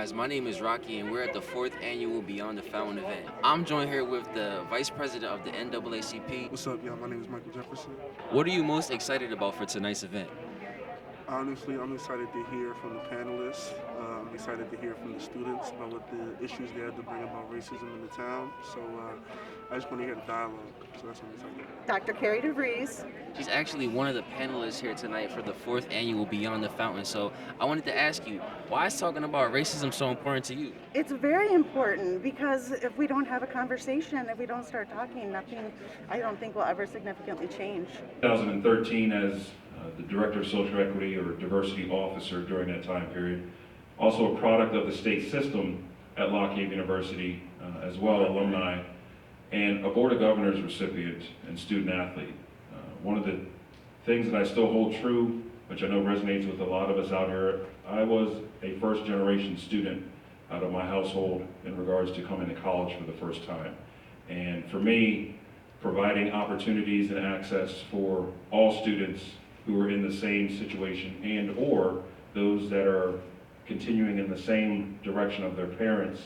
guys, my name is Rocky and we're at the fourth annual Beyond the Fountain event. I'm joined here with the Vice President of the NAACP. What's up, y'all? My name is Michael Jefferson. What are you most excited about for tonight's event? Honestly, I'm excited to hear from the panelists. I'm excited to hear from the students about what the issues they had to bring about racism in the town. So I just want to hear the dialogue. So that's what I'm excited about. Dr. Carrie DeVries. She's actually one of the panelists here tonight for the fourth annual Beyond the Fountain. So I wanted to ask you, why is talking about racism so important to you? It's very important because if we don't have a conversation, if we don't start talking, nothing, I don't think will ever significantly change. 2013 as the Director of Social Equity or Diversity Officer during that time period. Also a product of the state system at Lock Haven University, as well, alumni, and a Board of Governors recipient and student athlete. One of the things that I still hold true, which I know resonates with a lot of us out here, I was a first generation student out of my household in regards to coming to college for the first time. And for me, providing opportunities and access for all students who are in the same situation and or those that are continuing in the same direction of their parents,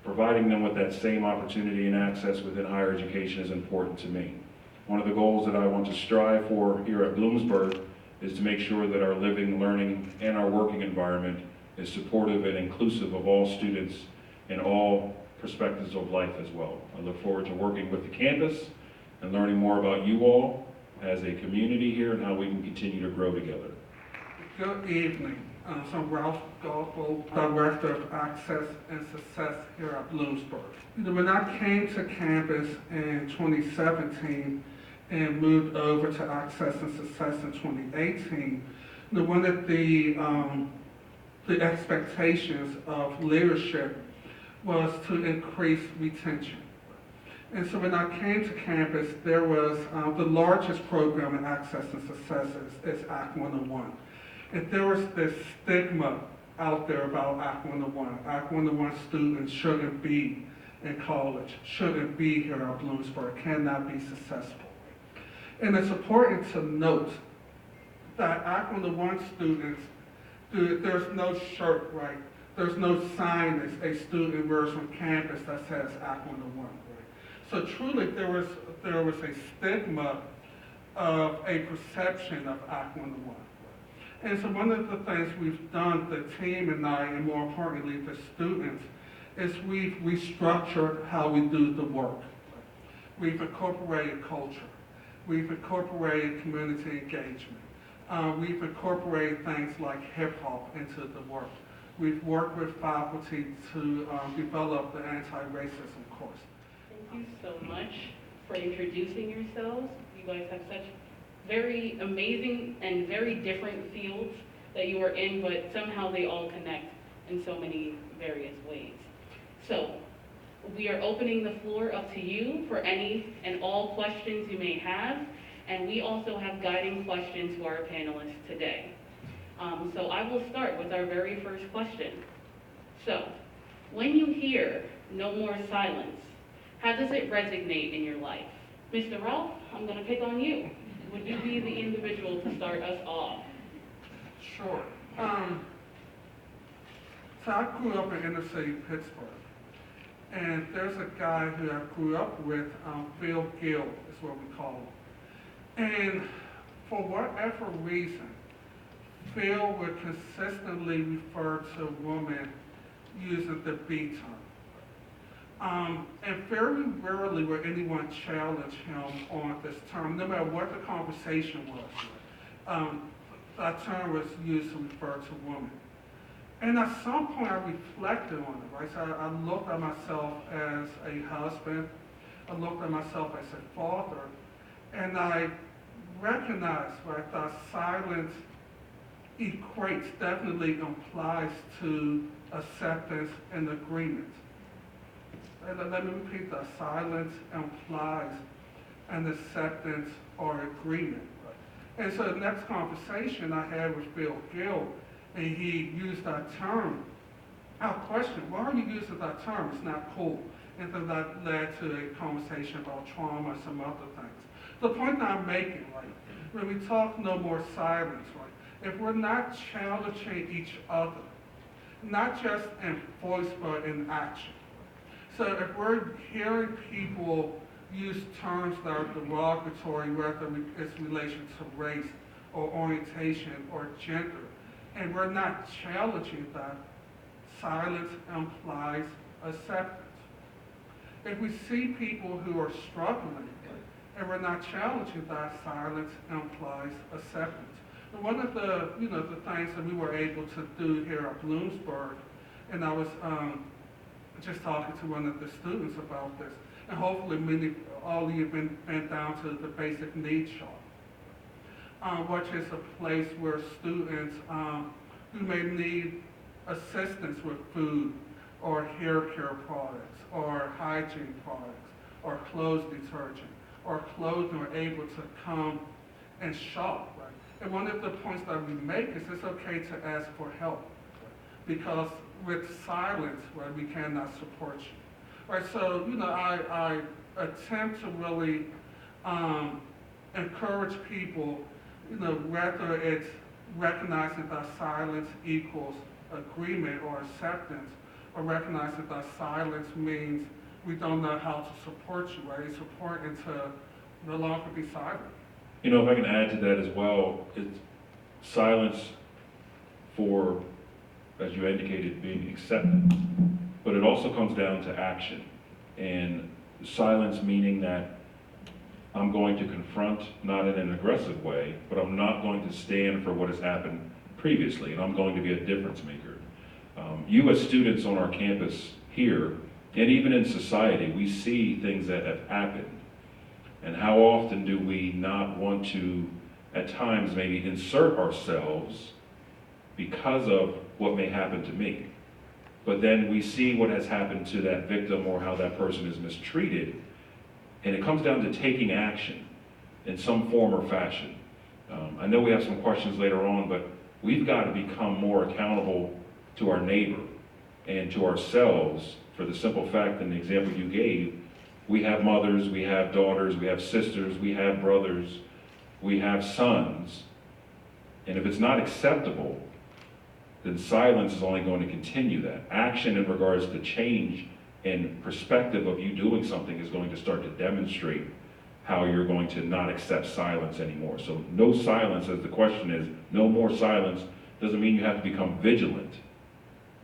providing them with that same opportunity and access within higher education is important to me. One of the goals that I want to strive for here at Bloomsburg is to make sure that our living, learning, and our working environment is supportive and inclusive of all students in all perspectives of life as well. I look forward to working with the campus and learning more about you all as a community here and how we can continue to grow together. Good evening. I'm Ralph Galpo, Director of Access and Success here at Bloomsburg. When I came to campus in 2017 and moved over to Access and Success in 2018, one of the expectations of leadership was to increase retention. And so when I came to campus, there was the largest program in Access and Success is Act 101. And there was this stigma out there about Act 101. Act 101 students shouldn't be in college, shouldn't be here at Bloomsburg, cannot be successful. And it's important to note that Act 101 students, there's no shirt, right? There's no sign that a student wears on campus that says Act 101, right? So truly there was a stigma of a perception of Act 101. And so one of the things we've done, the team and I, and more importantly the students, is we've restructured how we do the work. We've incorporated culture. We've incorporated community engagement. We've incorporated things like hip hop into the work. We've worked with faculty to develop the anti-racism course. Thank you so much for introducing yourselves. You guys have such very amazing and very different fields that you are in, but somehow they all connect in so many various ways. So we are opening the floor up to you for any and all questions you may have, and we also have guiding questions to our panelists today. So I will start with our very first question. So, when you hear "no more silence," how does it resonate in your life? Mr. Ralph, I'm going to pick on you. Would you be the individual to start us off? Sure. So I grew up in inner city Pittsburgh, and there's a guy who I grew up with, Phil Gill is what we call him. And for whatever reason, Phil would consistently refer to a woman using the B term. And very rarely would anyone challenge him on this term, no matter what the conversation was. That term was used to refer to women. And at some point I reflected on it, right? So I looked at myself as a husband, I looked at myself as a father, and I recognized, right, that silence equates, definitely implies to acceptance and agreement. And let me repeat that, silence implies an acceptance or agreement. And so the next conversation I had with Phil Gill, and he used that term, I questioned, why are you using that term? It's not cool. And then that led to a conversation about trauma and some other things. The point that I'm making, right, when we talk no more silence, right, if we're not challenging each other, not just in voice, but in action. So if we're hearing people use terms that are derogatory, whether it's relation to race or orientation or gender, and we're not challenging that, silence implies acceptance. If we see people who are struggling and we're not challenging that, silence implies acceptance. And one of the, the things that we were able to do here at Bloomsburg, and I was just talking to one of the students about this, and hopefully all of you have been down to the basic needs shop, which is a place where students who may need assistance with food or hair care products or hygiene products or clothes detergent or clothing are able to come and shop. Right? And one of the points that we make is it's okay to ask for help, because with silence, right, we cannot support you. Right, so I attempt to really encourage people, whether it's recognizing that silence equals agreement or acceptance, or recognizing that silence means we don't know how to support you, right? It's important to no longer be silent. If I can add to that as well, it's silence for, as you indicated, being acceptance, but it also comes down to action. And silence meaning that I'm going to confront, not in an aggressive way, but I'm not going to stand for what has happened previously, and I'm going to be a difference maker. You as students on our campus here, and even in society, we see things that have happened. And how often do we not want to, at times, maybe insert ourselves because of what may happen to me? But then we see what has happened to that victim or how that person is mistreated, and it comes down to taking action in some form or fashion. I know we have some questions later on, but we've got to become more accountable to our neighbor and to ourselves, for the simple fact, in the example you gave, we have mothers, we have daughters, we have sisters, we have brothers, we have sons, and if it's not acceptable, then silence is only going to continue that. Action in regards to change and perspective of you doing something is going to start to demonstrate how you're going to not accept silence anymore. So no silence, as the question is, no more silence, doesn't mean you have to become vigilant,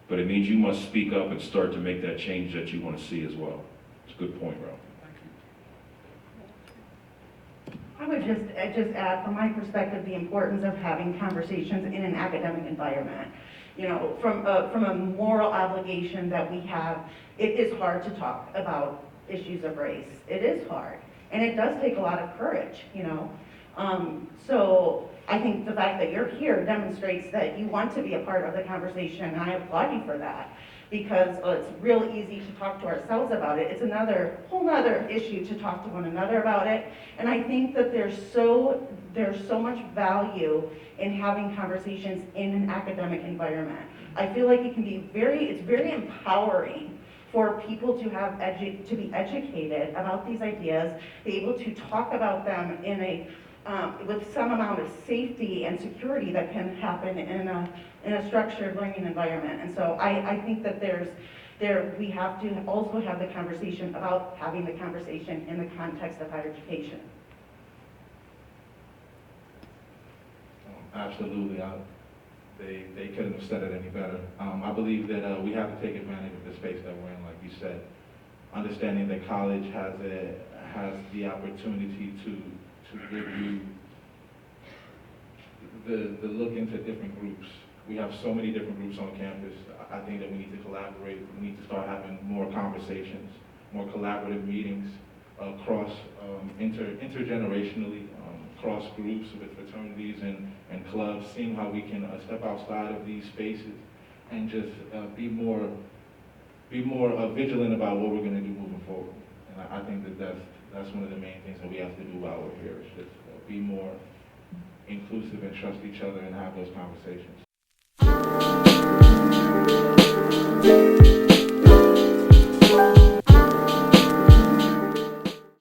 but it means you must speak up and start to make that change that you want to see as well. It's a good point, Ralph. I would just add, from my perspective, the importance of having conversations in an academic environment. From a moral obligation that we have, it is hard to talk about issues of race. It is hard, and it does take a lot of courage. So I think the fact that you're here demonstrates that you want to be a part of the conversation, and I applaud you for that. Because it's real easy to talk to ourselves about it. It's another whole other issue to talk to one another about it. And I think that there's so much value in having conversations in an academic environment. I feel like it can be it's very empowering for people to to be educated about these ideas, be able to talk about them in a with some amount of safety and security that can happen in a structured learning environment. And so I think that we have to also have the conversation about having the conversation in the context of higher education. Absolutely. They couldn't have said it any better. I believe that we have to take advantage of the space that we're in, like you said. Understanding that college has the opportunity to give you the look into different groups. We have so many different groups on campus. I think that we need to collaborate. We need to start having more conversations, more collaborative meetings across intergenerationally, across groups with fraternities and clubs, seeing how we can step outside of these spaces and just be more vigilant about what we're going to do moving forward. And I think that that's one of the main things that we have to do while we're here, is just be more inclusive and trust each other and have those conversations.